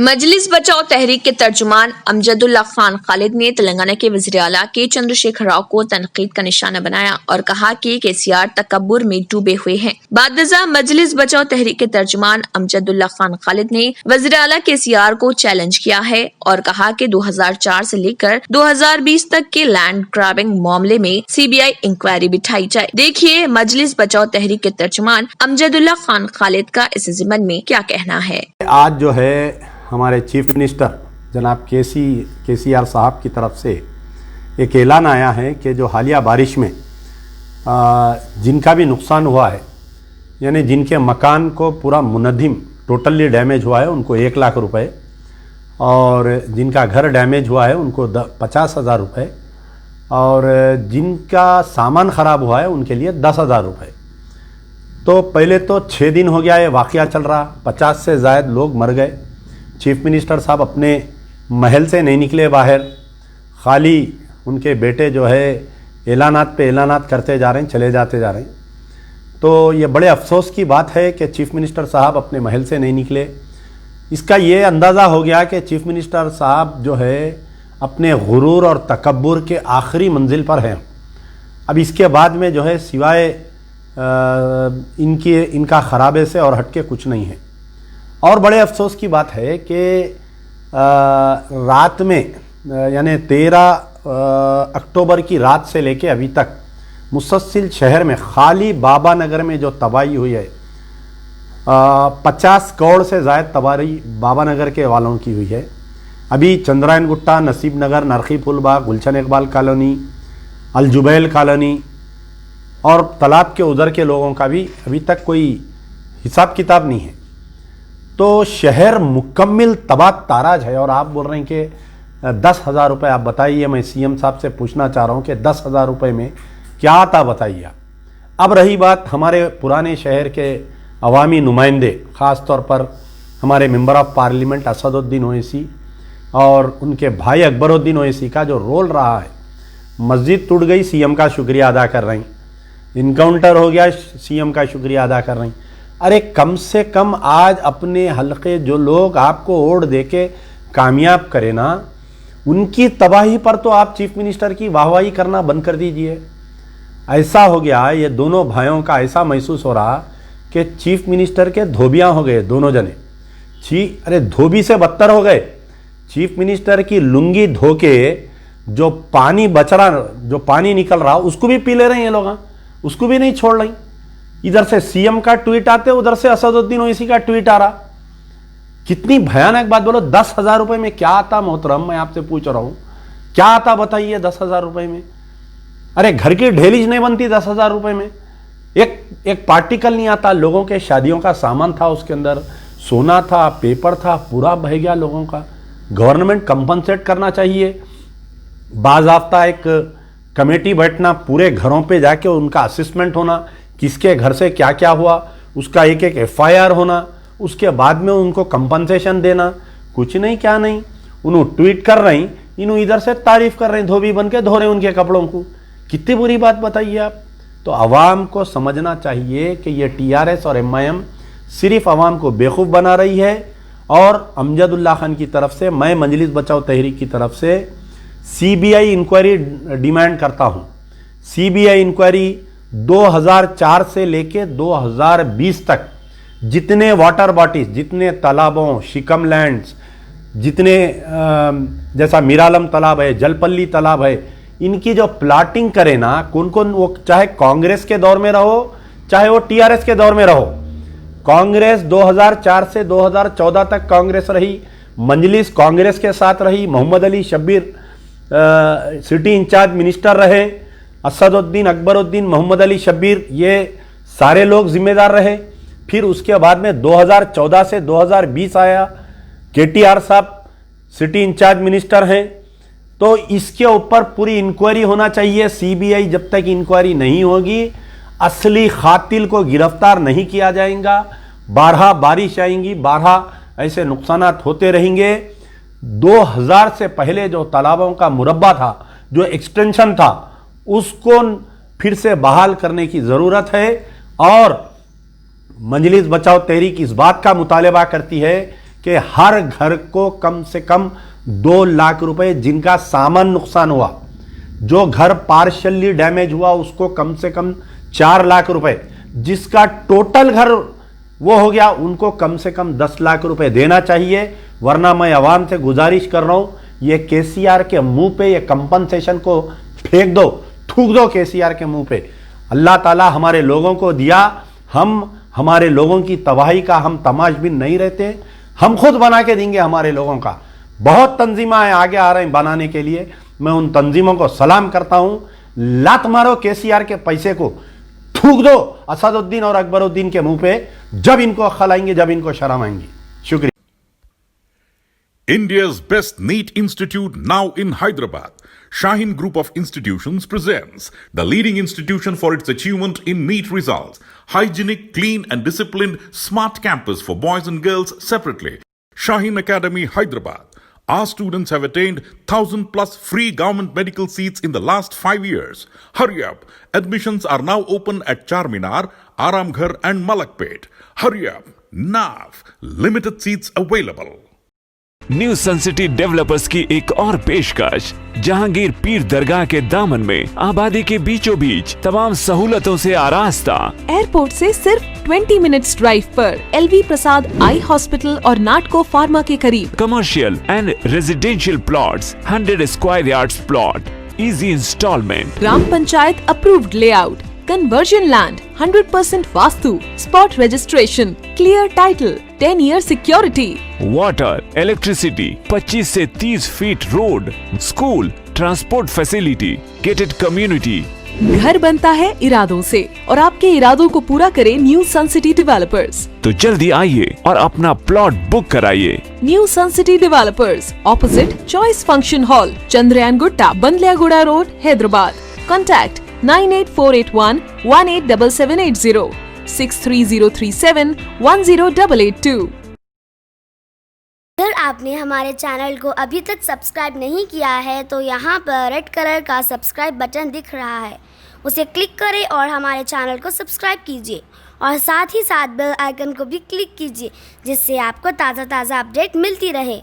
मजलिस बचाओ तहरीक के तर्जुमान अमजदुल्ला खान खालिद ने तेलंगाना के वज़ीर आला के चंद्रशेखर राव को तनकीद का निशाना बनाया और कहा कि केसीआर तकब्बुर में डूबे हुए हैं। बादजा मजलिस बचाओ तहरीक के तर्जुमान अमजदुल्ला खान खालिद ने वज़ीर आला केसीआर को चैलेंज किया है और कहा कि 2004 से लेकर 2020 तक के लैंड ग्रैबिंग मामले में सीबीआई इंक्वायरी बिठाई जाए। देखिए मजलिस बचाओ तहरीक के तर्जुमान अमजदुल्ला खान खालिद का इस ज़िमन में क्या कहना है। आज जो है हमारे चीफ मिनिस्टर जनाब केसीआर साहब की तरफ से एक ऐलान आया है कि जो हालिया बारिश में जिनका भी नुकसान हुआ है, यानी जिनके मकान को पूरा मुनद्दिम टोटली डैमेज हुआ है उनको 1 लाख रुपए, और जिनका घर डैमेज हुआ है उनको 50,000 रुपये, और जिनका सामान ख़राब हुआ है उनके लिए 10,000 रुपये। तो पहले तो 6 दिन हो गया ये वाक़या चल रहा, 50 से ज़ायद लोग मर गए। चीफ मिनिस्टर साहब अपने महल से नहीं निकले बाहर, खाली उनके बेटे जो है ऐलानात पे ऐलानात करते जा रहे हैं, चले जाते जा रहे हैं। तो ये बड़े अफसोस की बात है कि चीफ मिनिस्टर साहब अपने महल से नहीं निकले। इसका ये अंदाज़ा हो गया कि चीफ मिनिस्टर साहब जो है अपने गुरूर और तकब्बुर के आखिरी मंजिल पर हैं। अब इसके बाद में जो है सिवाय इनका खराबे से और हटके कुछ नहीं है। और बड़े अफसोस की बात है कि रात में यानी 13 अक्टूबर की रात से लेके अभी तक मुसलसल शहर में खाली बाबा नगर में जो तबाही हुई है, 50 करोड़ से ज़ायद तबाही बाबा नगर के वालों की हुई है। अभी चंद्रायन गुट्टा, नसीब नगर, नरखी पुलबाग, गुलशन इकबाल कॉलोनी, अलजुबैल कॉलोनी और तालाब के उधर के लोगों का भी अभी तक कोई हिसाब किताब नहीं है। तो शहर मुकम्मल तबाह ताराज है। और आप बोल रहे हैं कि 10,000 रुपये, आप बताइए। मैं सीएम साहब से पूछना चाह रहा हूँ कि 10,000 रुपये में क्या आता, बताइए आप। अब रही बात हमारे पुराने शहर के अवामी नुमाइंदे, ख़ास तौर पर हमारे member of parliament Asaduddin Owaisi और उनके भाई अकबरुद्दीन ओवैसी का जो रोल रहा है। मस्जिद टूट गई, सीएम का शुक्रिया अदा कर रही, इनकाउंटर हो गया, सीएम का शुक्रिया अदा कर रही। अरे कम से कम आज अपने हल्के जो लोग आपको वोट देके कामयाब करें ना, उनकी तबाही पर तो आप चीफ मिनिस्टर की वाहवाही करना बंद कर दीजिए। ऐसा हो गया, ये दोनों भाइयों का ऐसा महसूस हो रहा कि चीफ मिनिस्टर के धोबियां हो गए दोनों जने। अरे धोबी से बदतर हो गए। चीफ मिनिस्टर की लुंगी धो के जो पानी बच रहा, जो पानी निकल रहा, उसको भी पी ले रहे हैं ये लोग, उसको भी नहीं छोड़ रही। इधर से सीएम का ट्वीट आते, उधर से असदुद्दीन ओवैसी का ट्वीट आ रहा। कितनी भयानक बात। बोलो 10,000 रुपये में क्या आता मोहतरम, मैं आपसे पूछ रहा हूं क्या आता, बताइए 10,000 रुपये में। अरे घर की ढेलीज नहीं बनती 10,000 रुपये में। एक पार्टिकल नहीं आता। लोगों के शादियों का सामान था, उसके अंदर सोना था, पेपर था, पूरा बह गया लोगों का। गवर्नमेंट कंपनसेट करना चाहिए। बाज़ाब्ता एक कमेटी बैठना, पूरे घरों पे जाके उनका असेसमेंट होना, किसके घर से क्या क्या हुआ, उसका एक एक FIR होना, उसके बाद में उनको कंपनसेशन देना। कुछ नहीं, क्या नहीं, उन्होंने ट्वीट कर रही, इन्हों इधर से तारीफ कर रहे, धोबी बन के धो रहे उनके कपड़ों को। कितनी बुरी बात बताइए आप। तो आवाम को समझना चाहिए कि ये TRS और MIM सिर्फ आवाम को बेवकूफ़ बना रही है। और अमजदुल्ला खान की तरफ से, मैं मजलिस बचाओ तहरीक की तरफ से CBI इंक्वायरी डिमांड करता हूँ। CBI इंक्वायरी 2004 से लेके 2020 तक जितने वाटर बॉडीज, जितने तालाबों, शिकम लैंड्स, जितने जैसा मीरालम तालाब है, जलपल्ली तालाब है, इनकी जो प्लाटिंग करे ना, कौन कौन, वो चाहे कांग्रेस के दौर में रहो, चाहे वो TRS के दौर में रहो। कांग्रेस 2004 से 2014 तक कांग्रेस रही, मजलिस कांग्रेस के साथ रही, Mohammed Ali Shabbir city in charge minister रहे, असदुद्दीन, अकबरुद्दीन, मोहम्मद अली शब्बीर, ये सारे लोग जिम्मेदार रहे। फिर उसके बाद में 2014 से 2020 आया, KTR साहब सिटी इंचार्ज मिनिस्टर हैं। तो इसके ऊपर पूरी इंक्वायरी होना चाहिए। CBI जब तक इंक्वायरी नहीं होगी, असली कातिल को गिरफ्तार नहीं किया जाएगा। 12 बारिश आएंगी, 12 ऐसे नुकसानात होते रहेंगे। 2000 से पहले जो तालाबों का मुरब्बा था, जो एक्सटेंशन था, उसको फिर से बहाल करने की ज़रूरत है। और मजलिस बचाओ तहरीक इस बात का मुतालबा करती है कि हर घर को कम से कम 2 लाख रुपए, जिनका सामान नुकसान हुआ, जो घर पार्शियली डैमेज हुआ उसको कम से कम 4 लाख रुपए, जिसका टोटल घर वो हो गया उनको कम से कम 10 लाख रुपए देना चाहिए। वरना मैं आवाम से गुजारिश कर रहा हूं, ये केसीआर के मुंह पे ये कंपनसेशन को फेंक दो, थूक दो केसीआर के मुंह पे। अल्लाह ताला हमारे लोगों को दिया, हम हमारे लोगों की तबाही का हम तमाशबीन नहीं रहते, हम खुद बना के देंगे हमारे लोगों का। बहुत तंजीमें आगे आ रहे हैं बनाने के लिए, मैं उन तंजीमों को सलाम करता हूं। लात मारो केसीआर के पैसे को, थूक दो असदुद्दीन और अकबरुद्दीन के मुंह पे, जब इनको अक्ल आएंगे, जब इनको शर्म आएंगी। शुक्रिया। India's best NEET institute now in Hyderabad. Shaheen Group of Institutions presents the leading institution for its achievement in NEET results. Hygienic, clean and disciplined smart campus for boys and girls separately. Shaheen Academy, Hyderabad. Our students have attained 1,000 plus free government medical seats in the last 5 years. Hurry up. Admissions are now open at Charminar, Aramghar and Malakpet. Hurry up. Now. Limited seats available. New sun city developers की एक और पेशकश, जहांगीर पीर दरगाह के दामन में आबादी के बीचों बीच तमाम सहूलतों से आरास्ता। एयरपोर्ट से सिर्फ 20 मिनट्स ड्राइव पर LV प्रसाद आई हॉस्पिटल और नाटको फार्मा के करीब। Commercial and residential plots, 100 square yards plot, easy installment, gram panchayat approved layout, conversion land, 100% vastu, spot registration, clear title, 10 year security, water, electricity, 25 से 30 feet road, school, transport facility, gated community. घर बनता है इरादों से और आपके इरादों को पूरा करे न्यू सन सिटी डेवलपर्स। तो जल्दी आइए और अपना प्लॉट बुक कराइए। New sun city developers, opposite choice function hall, Chandrayan Gutta, Bandlaguda road, Hyderabad. Contact 98481 187780, 63037 10882। अगर आपने हमारे चैनल को अभी तक सब्सक्राइब नहीं किया है तो यहाँ पर रेड कलर का सब्सक्राइब बटन दिख रहा है, उसे क्लिक करें और हमारे चैनल को सब्सक्राइब कीजिए और साथ ही साथ बेल आइकन को भी क्लिक कीजिए, जिससे आपको ताज़ा अपडेट मिलती रहे।